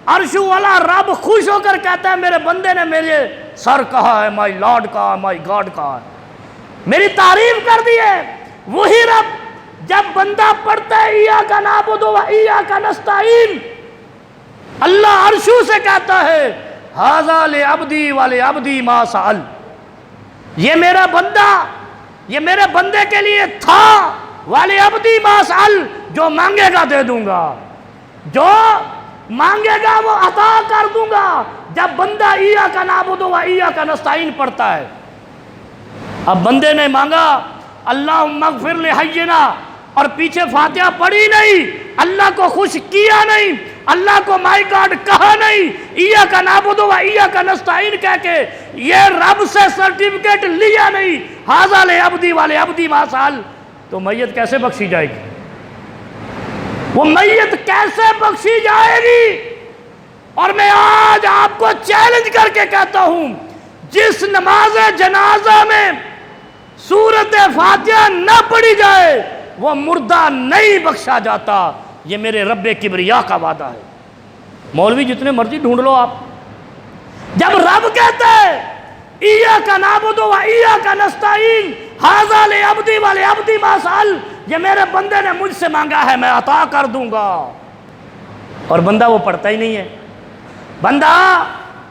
عرش والا رب خوش ہو کر کہتا ہے میرے بندے نے میرے سر کہا ہے، مائی لارڈ کہا، مائی گاڈ کہا ہے، میری تعریف کر دی ہے۔ وہی رب جب بندہ پڑھتا ہے ایاک نعبد و ایاک نستعین، اللہ عرشوں سے کہتا ہے ھذا لعبدی ولعبدی ما سأل، یہ میرا بندہ، یہ میرے بندے کے لیے تھا، ولعبدی ما سأل، جو مانگے گا دے دوں گا، جو مانگے گا وہ عطا کر دوں گا۔ جب بندہ ایاک نعبد و ایاک نستعین پڑھتا ہے، اب بندے نے مانگا اللہم اغفر لحینا، اور پیچھے فاتحہ پڑھی نہیں، اللہ کو خوش کیا نہیں، اللہ کو مائی گاڈ کہا نہیں، ایاک نعبد و ایاک نستعین کہہ کے یہ رب سے سرٹیفکیٹ لیا نہیں، ھذا لعبدی ولعبدی ما سأل، تو میت کیسے بخشی جائے گی؟ وہ میت کیسے بخشی جائے گی؟ اور میں آج آپ کو چیلنج کر کے کہتا ہوں، جس نماز جنازہ میں سورۃ فاتحہ نہ پڑھی جائے وہ مردہ نہیں بخشا جاتا، یہ میرے رب کبریا کا وعدہ ہے۔ مولوی جتنے مرضی ڈھونڈ لو آپ، جب رب کہتا ہے ایاک نعبد و ایاک نستعین ھذا لعبدی ولعبدی ما سأل، یہ میرے بندے نے مجھ سے مانگا ہے میں عطا کر دوں گا، اور بندہ وہ پڑھتا ہی نہیں ہے۔ بندہ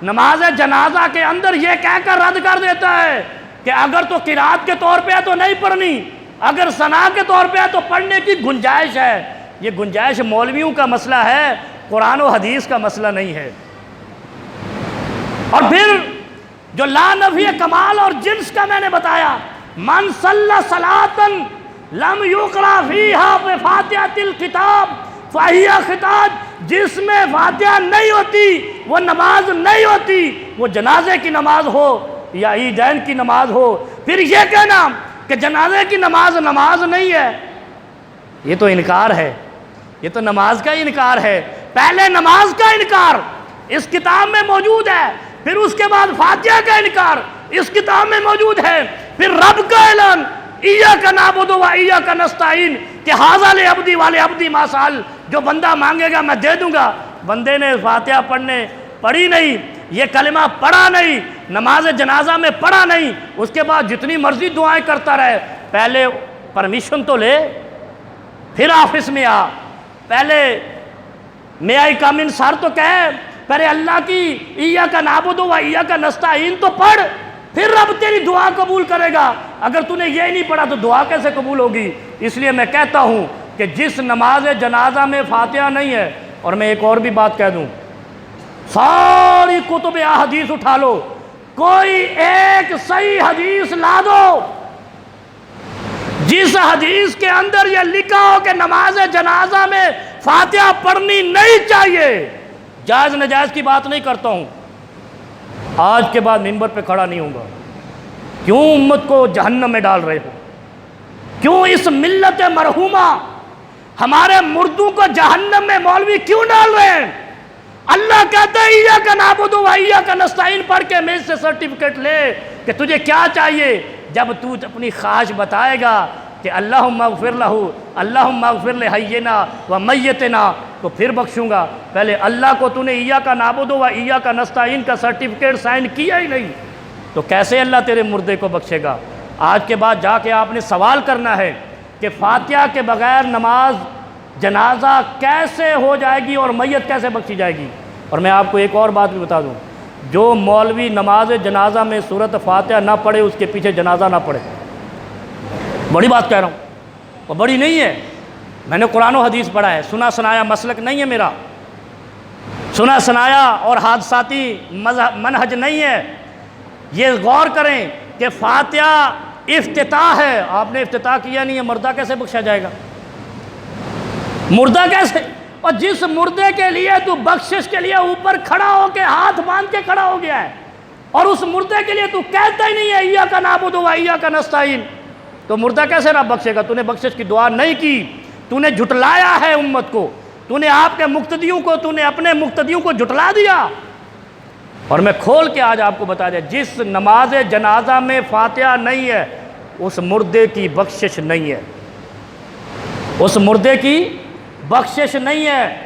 نماز جنازہ کے اندر یہ کہہ کر رد کر دیتا ہے کہ اگر تو قرات کے طور پہ ہے تو نہیں پڑھنی، اگر ثنا کے طور پہ ہے تو پڑھنے کی گنجائش ہے۔ یہ گنجائش مولویوں کا مسئلہ ہے، قرآن و حدیث کا مسئلہ نہیں ہے۔ اور پھر جو لا نفی کمال اور جنس کا میں نے بتایا، من صلی صلاۃً لم یقرأ فیہا بفاتحۃ الکتاب فہی خطاب، جس میں فاتحہ نہیں ہوتی وہ نماز نہیں ہوتی، وہ جنازے کی نماز ہو یا عیدین کی نماز ہو۔ پھر یہ کہنا کہ جنازے کی نماز نماز نہیں ہے، یہ تو انکار ہے، یہ تو نماز کا انکار ہے۔ پہلے نماز کا انکار اس کتاب میں موجود ہے، پھر اس کے بعد فاتحہ کا انکار اس کتاب میں موجود ہے، پھر رب کا اعلان ایاک نعبد و ایاک نستعین کہ ھذا لعبدی ولعبدی ما سأل، جو بندہ مانگے گا میں دے دوں گا۔ بندے نے فاتحہ پڑھی نہیں، یہ کلمہ پڑھا نہیں، نماز جنازہ میں پڑھا نہیں، اس کے بعد جتنی مرضی دعائیں کرتا رہے۔ پہلے پرمیشن تو لے، پھر آفس میں آ، پہلے میں آئی کم ان سر تو کہے، پہلے اللہ کی ایاک نعبد و ایاک نستعین تو پڑھ، پھر رب تیری دعا قبول کرے گا۔ اگر تو نے یہ نہیں پڑھا تو دعا کیسے قبول ہوگی؟ اس لیے میں کہتا ہوں کہ جس نماز جنازہ میں فاتحہ نہیں ہے، اور میں ایک اور بھی بات کہہ دوں، ساری کتب احادیث اٹھا لو، کوئی ایک صحیح حدیث لا دو جس حدیث کے اندر یہ لکھا ہو کہ نماز جنازہ میں فاتحہ پڑھنی نہیں چاہیے۔ جائز نجائز کی بات نہیں کرتا ہوں، آج کے بعد منبر پہ کھڑا نہیں ہوں گا۔ کیوں امت کو جہنم میں ڈال رہے ہو؟ کیوں اس ملت مرحومہ ہمارے مردوں کو جہنم میں مولوی کیوں ڈال رہے ہیں؟ اللہ کہتا ہے ایاک نعبد و ایاک نستعین پڑھ کے میز سے سرٹیفکیٹ لے کہ تجھے کیا چاہیے۔ جب تو اپنی خواہش بتائے گا کہ اللہم اغفر لہو، اللہم اغفر لحینا و میتنا، تو پھر بخشوں گا۔ پہلے اللہ کو تو نے ایاک نعبد و ایاک نستعین کا سرٹیفکیٹ سائن کیا ہی نہیں، تو کیسے اللہ تیرے مردے کو بخشے گا؟ آج کے بعد جا کے آپ نے سوال کرنا ہے کہ فاتحہ کے بغیر نماز جنازہ کیسے ہو جائے گی اور میت کیسے بخشی جائے گی؟ اور میں آپ کو ایک اور بات بھی بتا دوں، جو مولوی نماز جنازہ میں سورۃ فاتحہ نہ پڑھے اس کے پیچھے جنازہ نہ پڑھے۔ بڑی بات کہہ رہا ہوں، وہ بڑی نہیں ہے، میں نے قرآن و حدیث پڑھا ہے، سنا سنایا مسلک نہیں ہے میرا، سنا سنایا اور حادثاتی منہج نہیں ہے۔ یہ غور کریں کہ فاتحہ افتتاح ہے، آپ نے افتتاح کیا نہیں ہے، مردہ کیسے بخشا جائے گا؟ مردہ کیسے؟ اور جس مردے کے لیے تو بخشش کے لیے اوپر کھڑا ہو کے ہاتھ باندھ کے کھڑا ہو گیا ہے، اور اس مردے کے لیے تو کہتا ہی نہیں ہے ایاک نعبد و ایاک نستعین، تو مردہ کیسے رب بخشے گا؟ تو نے بخشش کی دعا نہیں کی، تو نے جھٹلایا ہے امت کو، تو نے آپ کے مقتدیوں کو، تو نے اپنے مقتدیوں کو جھٹلا دیا۔ اور میں کھول کے آج آپ کو بتا دیا، جس نماز جنازہ میں فاتحہ نہیں ہے اس مردے کی بخشش نہیں ہے، اس مردے کی بخشش نہیں ہے۔